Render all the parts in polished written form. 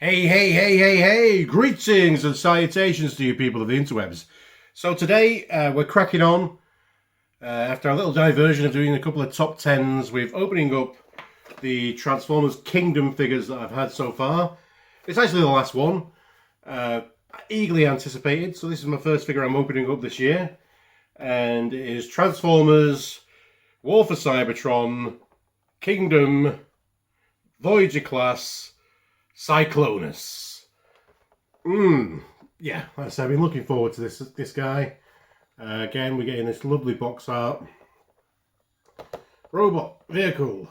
Hey, greetings and salutations to you people of the interwebs. So today we're cracking on, after a little diversion of doing a couple of top 10s, with opening up the Transformers Kingdom figures that I've had so far. It's actually the last one, eagerly anticipated, so this is my first figure I'm opening up this year, and it is Transformers, War for Cybertron, Kingdom, Voyager class, Cyclonus. Yeah, like I said, I've been looking forward to this guy. Again, we're getting this lovely box art. Robot, vehicle,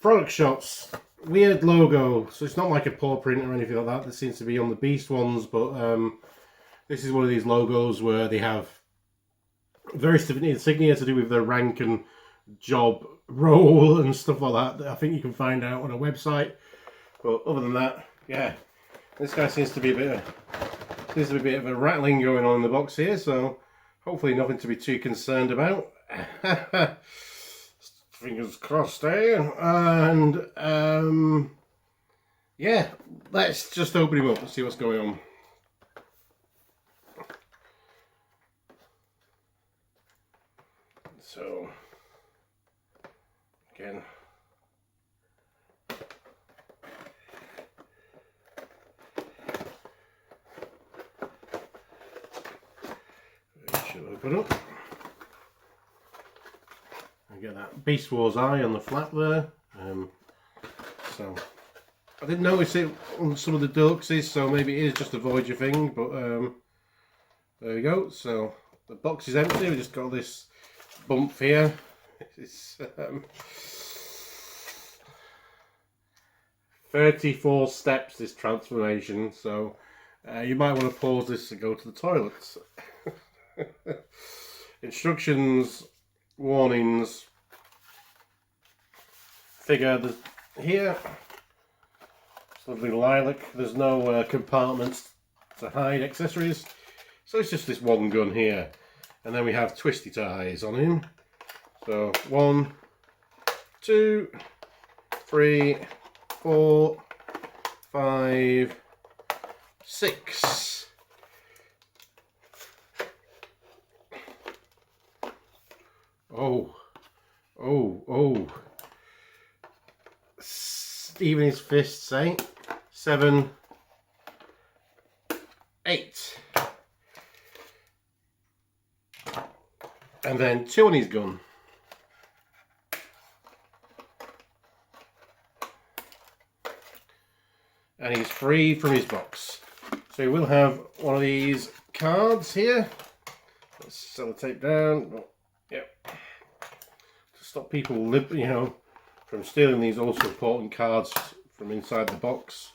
product shots, weird logo, so it's not like a paw print or anything like that. That seems to be on the Beast ones, but this is one of these logos where they have very specific insignia to do with their rank and job role and stuff like that I think you can find out on a website. But other than that, yeah, this guy seems to be a bit of a rattling going on in the box here, so hopefully nothing to be too concerned about. Fingers crossed, eh? And yeah, let's just open him up and see what's going on. So again, it should open up. I get that Beast Wars eye on the flap there. So I didn't notice it on some of the deluxes, so maybe it is just a Voyager thing. But there we go. So the box is empty. We just got this bump here. It's 34 steps, this transformation, so you might want to pause this and go to the toilets. Instructions, warnings, figure here. It's lovely lilac. There's no compartments to hide accessories, so it's just this one gun here, and then we have twisty ties on him. So 1, 2, 3, 4, 5, 6. Oh. Even his fists, eh? 7, 8. And then 2 on his gun. And he's free from his box. So we'll have one of these cards here. Let's sellotape down. Yep. To stop people, from stealing these also important cards from inside the box,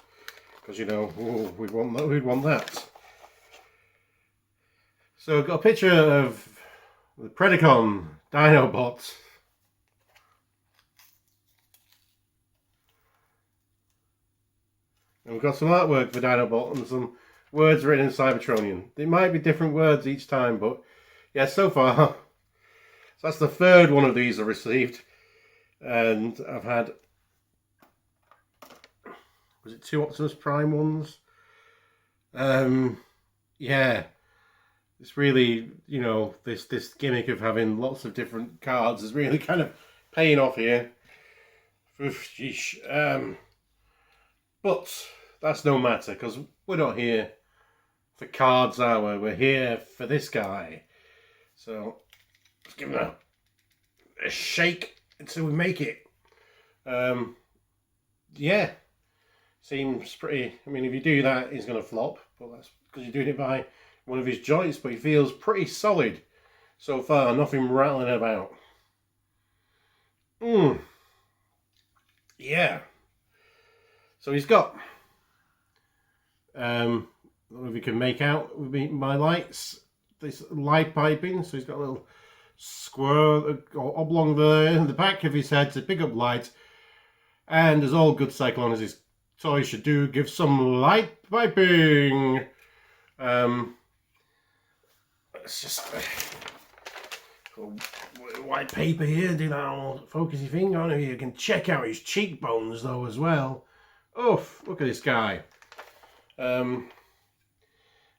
because we'd want that. So I've got a picture of the Predacon Dinobot. And we've got some artwork for Dinobot and some words written in Cybertronian. They might be different words each time, but yeah, so far. So that's the third one of these I've received. And I've had, was it 2 Optimus Prime ones? Yeah. It's really, this gimmick of having lots of different cards is really kind of paying off here. Oof, sheesh. But that's no matter, because we're not here for cards, are we? We're here for this guy. So let's give him a shake until we make it. Yeah, seems pretty. I mean, if you do that, he's going to flop, but that's because you're doing it by one of his joints. But he feels pretty solid so far. Nothing rattling about. Yeah. So he's got, I don't know if you can make out with my lights, this light piping. So he's got a little square or oblong there in the back of his head to pick up light. And as all good Cyclonus toys should do, give some light piping. It's just white paper here, do that little focusy thing on it. You can check out his cheekbones though as well. Oh, look at this guy.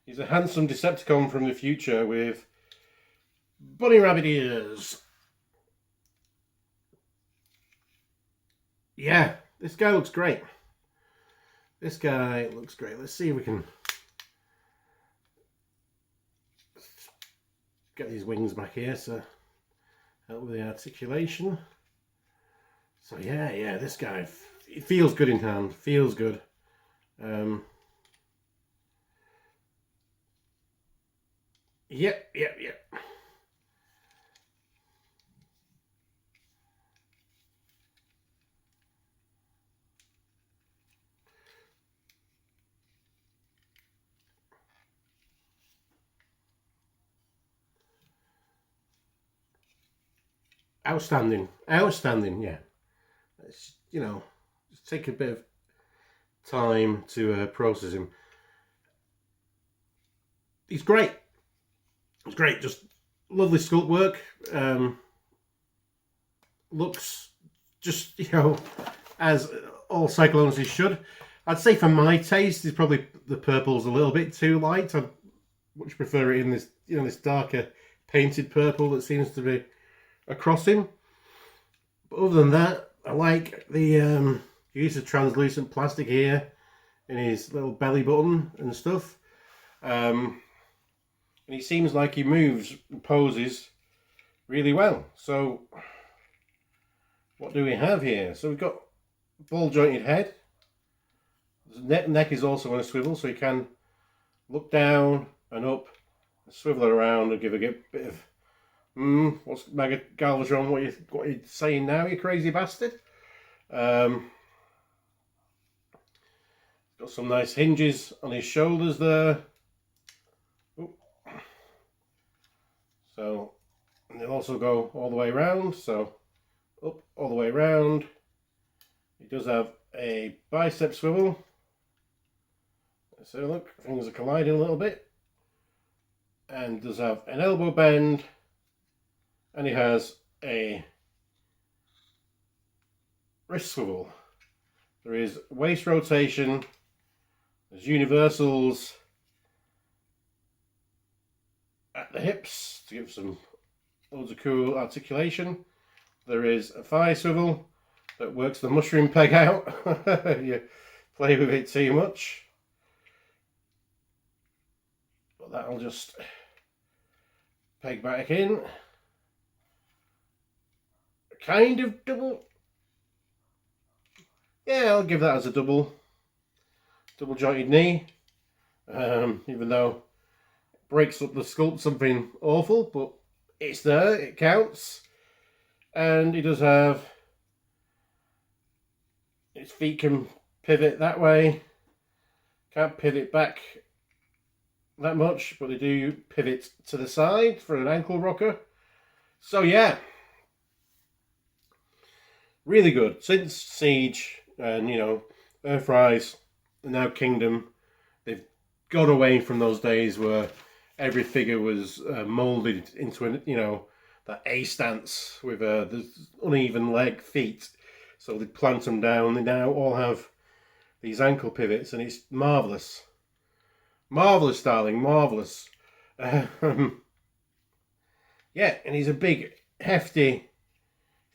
He's a handsome Decepticon from the future with bunny rabbit ears. Yeah, this guy looks great. This guy looks great. Let's see if we can get these wings back here to help with the articulation. So yeah, this guy, it feels good in hand, feels good. Yep. Outstanding, yeah. It's, you know, just take a bit of time to process him. He's great. It's great, just lovely sculpt work. Looks just, you know, as all Cyclonus should. I'd say for my taste, is probably the purple's a little bit too light. I'd much prefer it in this, you know, this darker painted purple that seems to be across him. But other than that, I like the use of translucent plastic here in his little belly button and stuff. And he seems like he moves and poses really well. So what do we have here? So we've got ball jointed head. The neck is also on a swivel, so you can look down and up and swivel it around and give a bit of what's Galvatron? What are you saying now, you crazy bastard? Got some nice hinges on his shoulders there. Ooh. So, and they'll also go all the way around. So, up all the way around. He does have a bicep swivel. So look, things are colliding a little bit. And does have an elbow bend. And he has a wrist swivel. There is waist rotation. There's universals at the hips to give some loads of cool articulation. There is a thigh swivel that works the mushroom peg out. You play with it too much. But that'll just peg back in. Kind of double. Yeah, I'll give that as a double jointed knee. Even though it breaks up the sculpt something awful, but it's there, it counts. And he does have, his feet can pivot that way. Can't pivot back that much, but they do pivot to the side for an ankle rocker. So yeah, really good. Since Siege and, you know, Earthrise and now Kingdom, they've gone away from those days where every figure was moulded into an, you know, that A stance with the uneven leg feet. So they plant them down. They now all have these ankle pivots, and it's marvellous. Marvellous, darling, marvellous. Yeah, and he's a big, hefty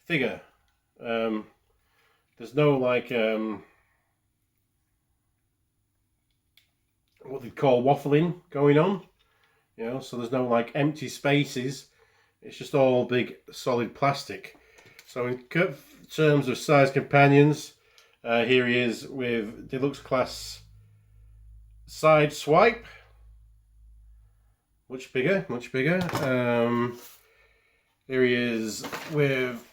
figure. There's no like what they call waffling going on, you know, so there's no like empty spaces. It's just all big solid plastic. So in terms of size companions, here he is with Deluxe Class side swipe, much bigger. Here he is with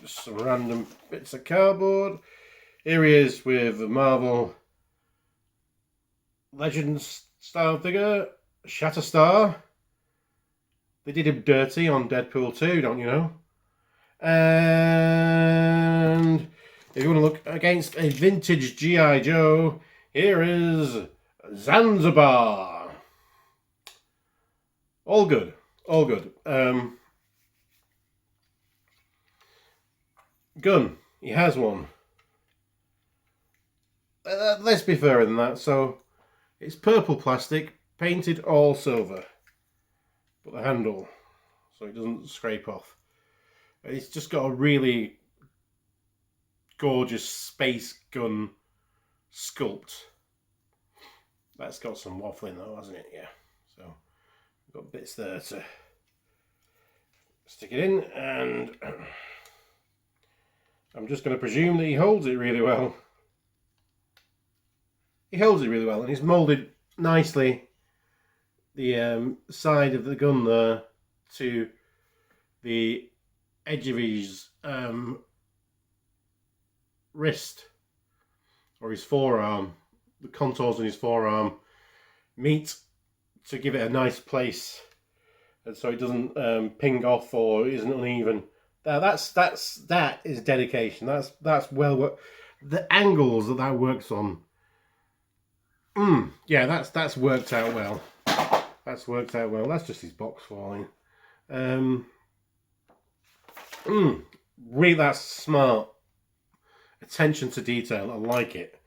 some random bits of cardboard. Here he is with the Marvel Legends style figure, Shatterstar. They did him dirty on Deadpool 2, don't you know? And if you want to look against a vintage G.I. Joe, here is Zanzibar. All good. Gun. He has one. let's be fairer than that. So it's purple plastic, painted all silver, but the handle, so it doesn't scrape off. It's just got a really gorgeous space gun sculpt. That's got some waffling though, hasn't it? Yeah. So we've got bits there to stick it in, and I'm just going to presume that he holds it really well. He holds it really well, and he's moulded nicely the side of the gun there to the edge of his wrist or his forearm. The contours on his forearm meet to give it a nice place, and so it doesn't ping off or isn't uneven. That is dedication. That's well work. The angles that works on. Yeah, that's worked out well. That's worked out well. That's just his box falling. Really, that's smart. Attention to detail. I like it.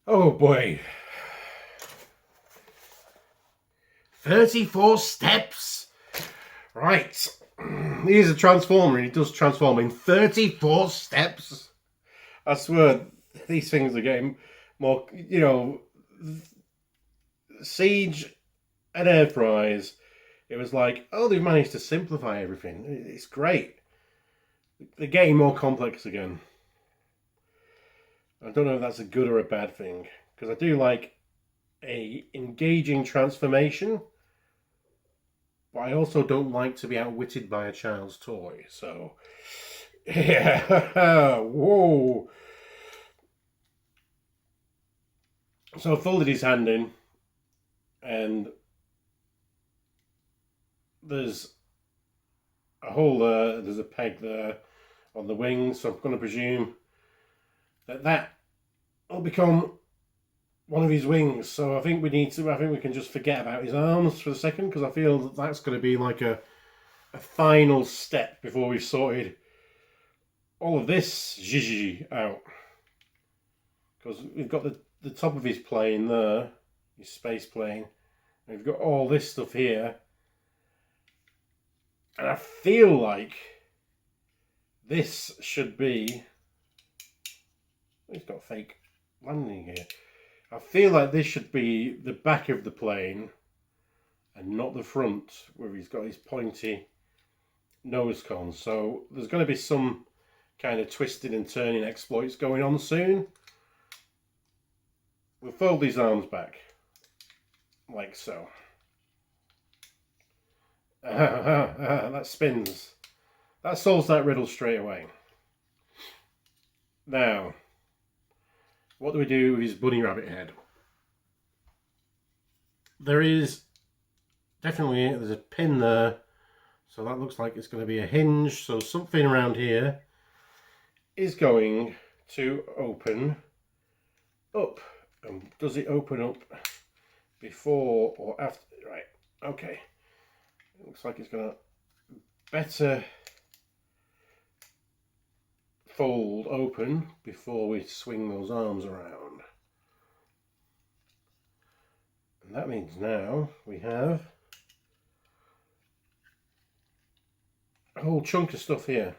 Oh boy. 34 steps. Right. He's a transformer, and he does transform in 34 steps. I swear, these things are getting more, you know, Siege and Enterprise. It was like, oh, they've managed to simplify everything. It's great. They're getting more complex again. I don't know if that's a good or a bad thing, because I do like a engaging transformation, but I also don't like to be outwitted by a child's toy. So, yeah, whoa. So I folded his hand in, and there's a hole there, there's a peg there on the wings, so I'm going to presume that will become one of his wings. So I think we can just forget about his arms for a second, because I feel that that's going to be like a final step before we've sorted all of this zhizhi out. Because we've got the top of his plane there, his space plane, and we've got all this stuff here. And I feel like this should be... He's got fake landing here. I feel like this should be the back of the plane and not the front, where he's got his pointy nose cone. So there's going to be some kind of twisting and turning exploits going on soon. We'll fold these arms back like so. That spins. That solves that riddle straight away. Now, what do we do with his bunny rabbit head? There's a pin there, so that looks like it's going to be a hinge. So something around here is going to open up. And does it open up before or after? Right, okay. It looks like it's going to better fold open before we swing those arms around. And that means now we have a whole chunk of stuff here.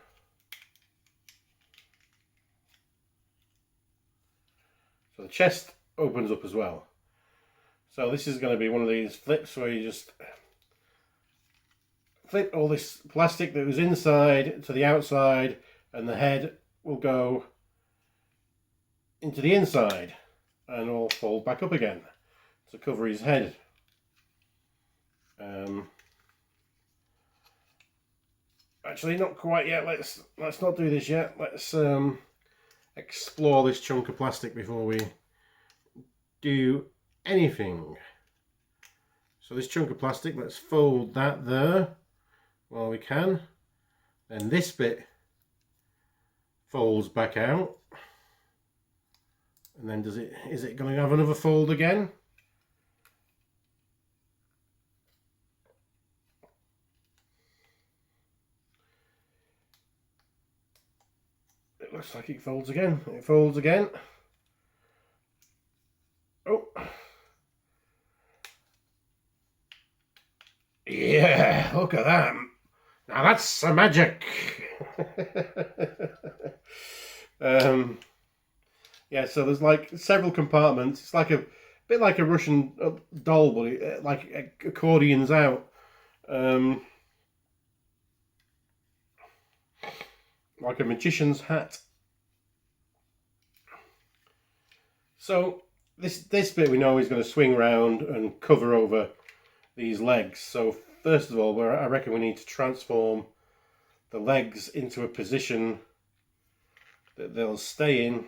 So the chest opens up as well. So this is going to be one of these flips where you just flip all this plastic that was inside to the outside, and the head will go into the inside and all fold back up again to cover his head. Actually, not quite yet. Let's not do this yet. Let's explore this chunk of plastic before we do anything. So this chunk of plastic, let's fold that there while we can. Then this bit folds back out. And then is it going to have another fold again? It looks like it folds again. It folds again. Yeah, look at that. Now that's some magic. Yeah, so there's like several compartments. It's like a bit like a Russian doll, but like accordions out. Like a magician's hat. So this bit we know is going to swing round and cover over these legs. So first of all, I reckon we need to transform the legs into a position that they'll stay in.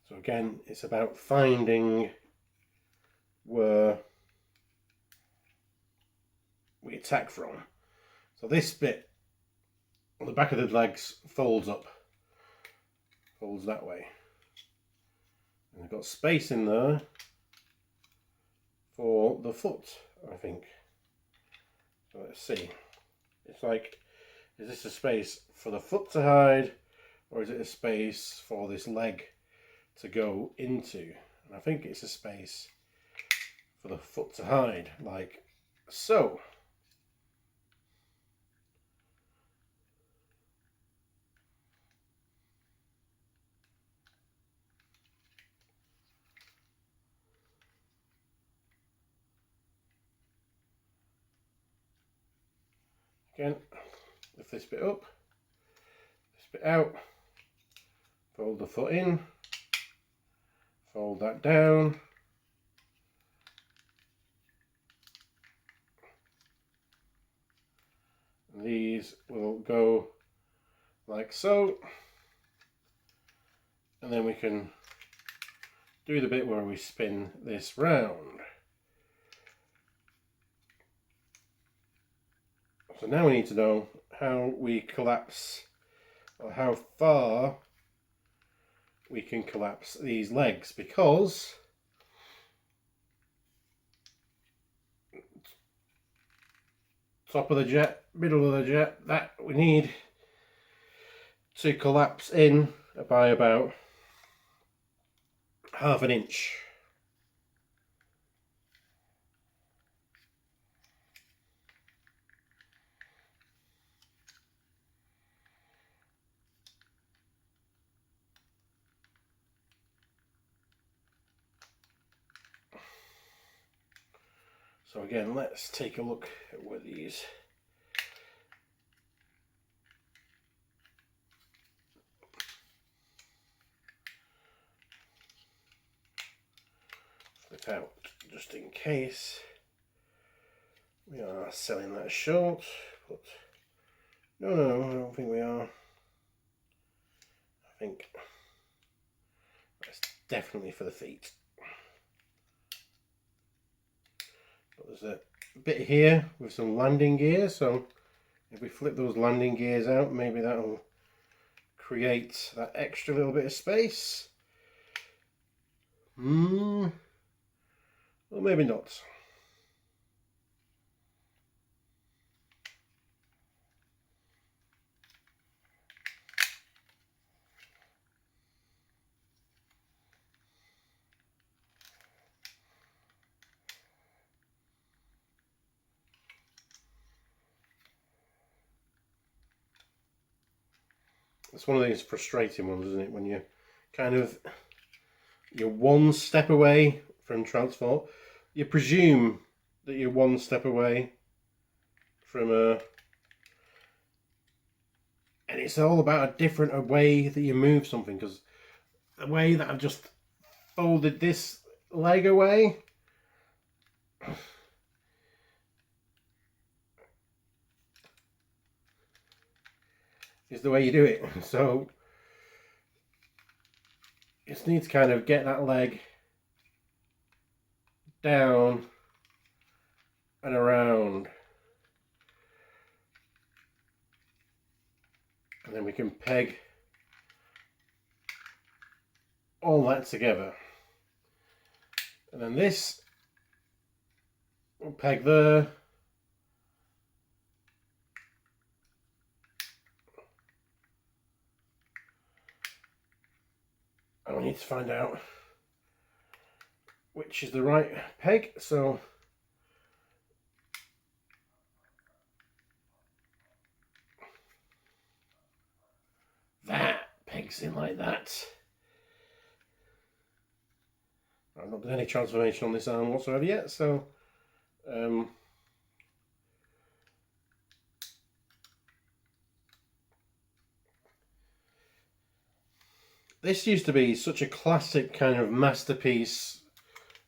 So again, it's about finding where we attack from. So this bit on the back of the legs folds up, folds that way. And I've got space in there for the foot, I think. So let's see. It's like, is this a space for the foot to hide, or is it a space for this leg to go into? And I think it's a space for the foot to hide, like so. Again, lift this bit up, this bit out, fold the foot in, fold that down, and these will go like so, and then we can do the bit where we spin this round. So now we need to know how we collapse, or how far we can collapse these legs, because top of the jet, middle of the jet, that we need to collapse in by about ½ an inch. So again, let's take a look at where these flip out, just in case we are selling that short. But no, I don't think we are. I think that's definitely for the feet. But there's a bit here with some landing gears, so if we flip those landing gears out, maybe that'll create that extra little bit of space. Or maybe not. It's one of these frustrating ones, isn't it? When you're one step away from transform. You presume that you're one step away from and it's all about a different way that you move something, because the way that I've just folded this leg away, is the way you do it. So you just need to kind of get that leg down and around, and then we can peg all that together, and then this will peg there, And we need to find out which is the right peg. So that pegs in like that. I've not done any transformation on this arm whatsoever yet, so this used to be such a classic kind of masterpiece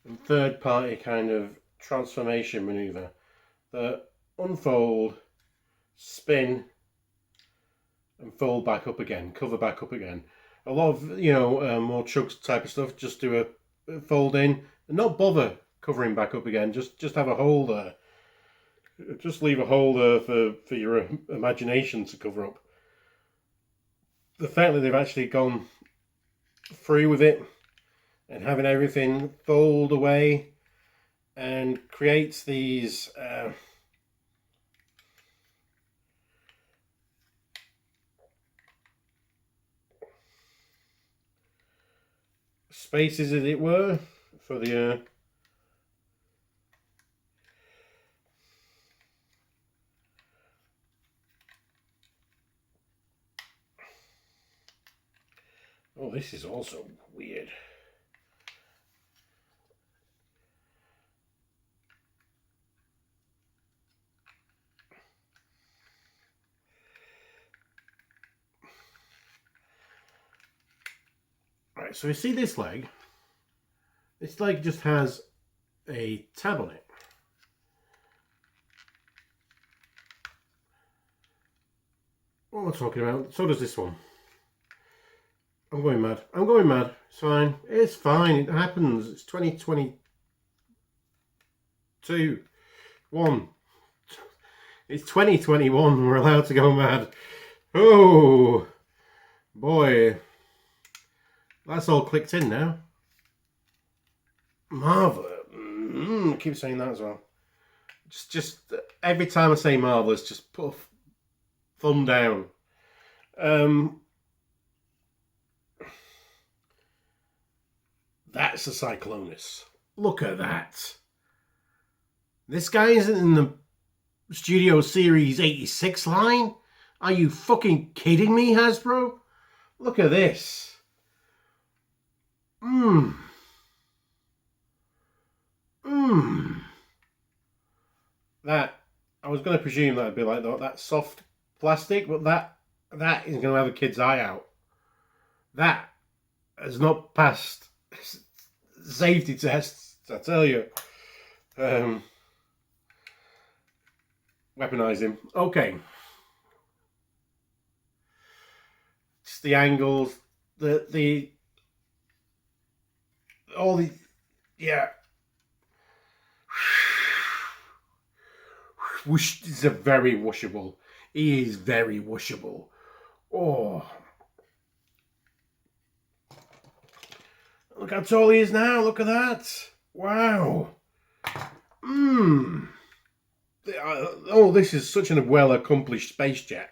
and third-party kind of transformation maneuver. The unfold, spin, and fold back up again, cover back up again. A lot of, you know, more chugs type of stuff, just do a fold in and not bother covering back up again. Just have a hole there. Just leave a hole there for your imagination to cover up. The fact that they've actually gone through with it and having everything fold away and creates these spaces, as it were, for the oh, this is also weird. Right, so you see this leg? This leg just has a tab on it. What am I talking about? So does this one. I'm going mad. I'm going mad. It's fine. It's fine. It happens. It's 2022. It's 2021. We're allowed to go mad. Oh, boy. That's all clicked in now. Marvelous. I keep saying that as well. Just every time I say marvelous, just put a thumb down. That's a Cyclonus. Look at that. This guy isn't in the Studio Series 86 line? Are you fucking kidding me, Hasbro? Look at this. That, I was going to presume that would be like that soft plastic, but that is going to have a kid's eye out. That has not passed safety tests, I tell you. Weaponize him. Okay. Just the angles, all the, yeah. Whoosh, is a very whooshable. He is very whooshable. Oh. Look how tall he is now. Look at that. Wow. Oh, this is such a well-accomplished space jet.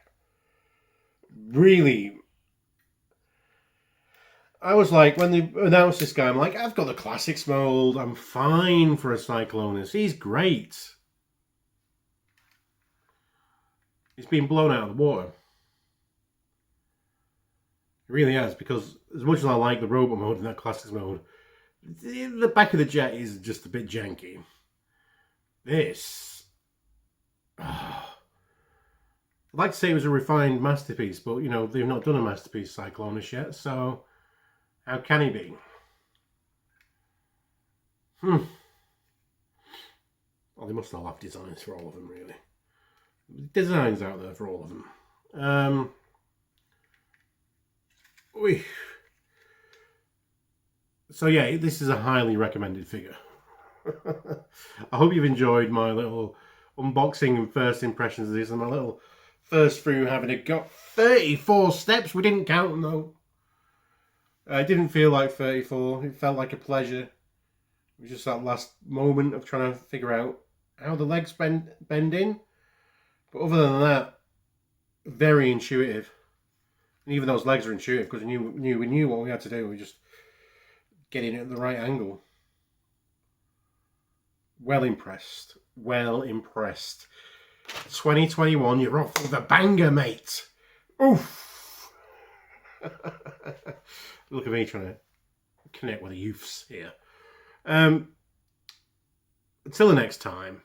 Really. I was like, when they announced this guy, I'm like, I've got the classics mold. I'm fine for a Cyclonus. He's great. He's been blown out of the water. It really has, because as much as I like the robot mode and that classics mode, the back of the jet is just a bit janky. This, I'd like to say it was a refined masterpiece, but you know, they've not done a masterpiece Cyclonus yet, so how can he be? Well, they must all have designs for all of them, really. Designs out there for all of them. So yeah, this is a highly recommended figure. I hope you've enjoyed my little unboxing and first impressions of this, and my little first through having it got 34 steps. We didn't count them though. It didn't feel like 34. It felt like a pleasure. It was just that last moment of trying to figure out how the legs bend in. But other than that, very intuitive. And even those legs are intuitive, because we knew what we had to do. We just getting it at the right angle. Well impressed. Well impressed. 2021, you're off with a banger, mate. Oof. Look at me trying to connect with the youths here. Until the next time,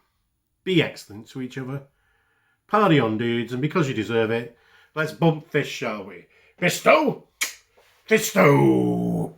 be excellent to each other. Party on, dudes, and because you deserve it, let's bump fists, shall we? Fisto! Fisto!